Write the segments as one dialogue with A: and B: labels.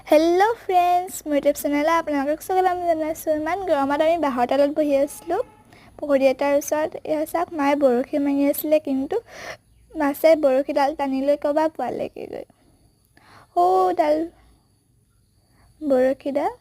A: Hello' friends, মোৰ YouTube চেনেলত আপোনালোকক স্বাগতম জনাইছোঁ। ইমান গৰমত আমি বাঁহৰ তলত বহি আছিলোঁ পুখুৰী এটাৰ ওচৰত। এয়া চাওক, মায়ে বৰশী মাৰি আছিলে, কিন্তু মাছে বৰশীডাল টানি লৈ ক'ৰবাত পোৱালেগৈ। সৌডাল বৰশীডাল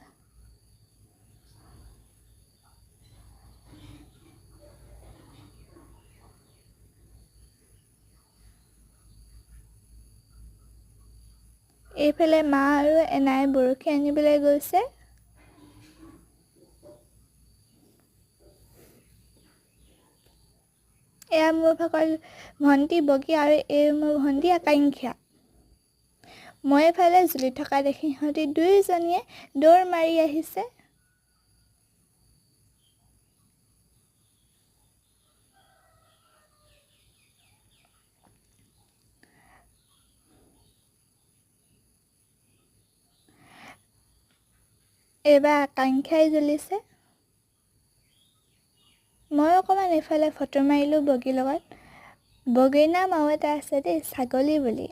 A: এইফালে মা আৰু এনাই বৰশী আনিবলৈ গৈছে। এয়া মোৰ ভাগৰ ভণ্টি বগী আৰু এই মোৰ ভণ্টি আকাংক্ষা। মই এইফালে জুলি থকা দেখি সিহঁতি দুয়োজনীয়ে দৌৰ মাৰি আহিছে। এইবাৰ আকাংক্ষাই জ্বলিছে। মই অকণমান এইফালে ফটো মাৰিলোঁ বগীৰ লগত। বগীৰ নাম আৰু এটা আছে দেই, ছাগলী বুলি।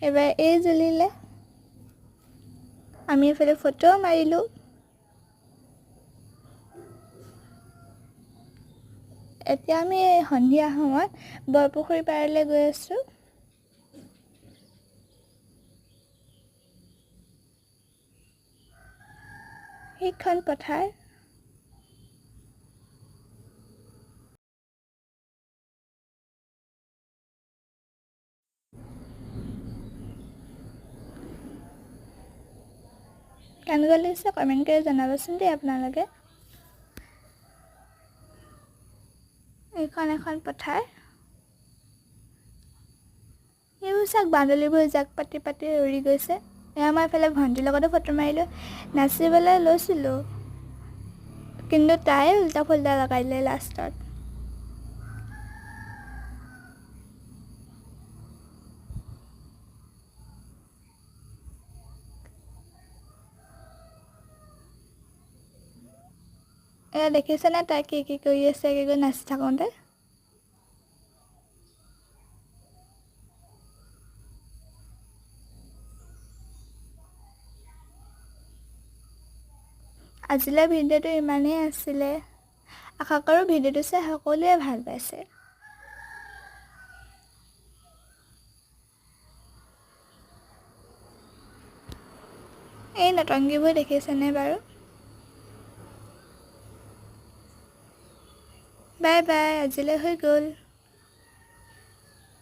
A: এইবাৰ এই জ্বলিলে। আমি এইফালে ফটোও মাৰিলোঁ। এতিয়া আমি সন্ধিয়া সময়ত বৰপুখুৰী পাৰলৈ গৈ আছোঁ। সেইখন পথাৰ। কেনেকুৱা লাগিছে কমেণ্ট কৰি জনাবচোন দেই আপোনালোকে। এইখন এখন পথাৰ। এইবোৰ চাওক, বান্দুলিবোৰ জাক পাতি পাতি উৰি গৈছে। এয়া মই এইফালে ভণ্টিৰ লগতো ফটো মাৰিলোঁ। নাচিবলৈ লৈছিলোঁ, কিন্তু তাই উল্টা ফুল্টা লগাই দিলে লাষ্টত। এয়া দেখিছেনে তাই কি কি কৰি আছে, কি কৰি নাচি থাকোঁতে। আজিলৈ ভিডিঅ'টো ইমানেই আছিলে। আশা কৰোঁ ভিডিঅ'টো চাই সকলোৱে ভাল পাইছে। এই নতংগীবোৰ দেখিছেনে বাৰু? বাই বাই, আজিলৈ হৈ গ'ল।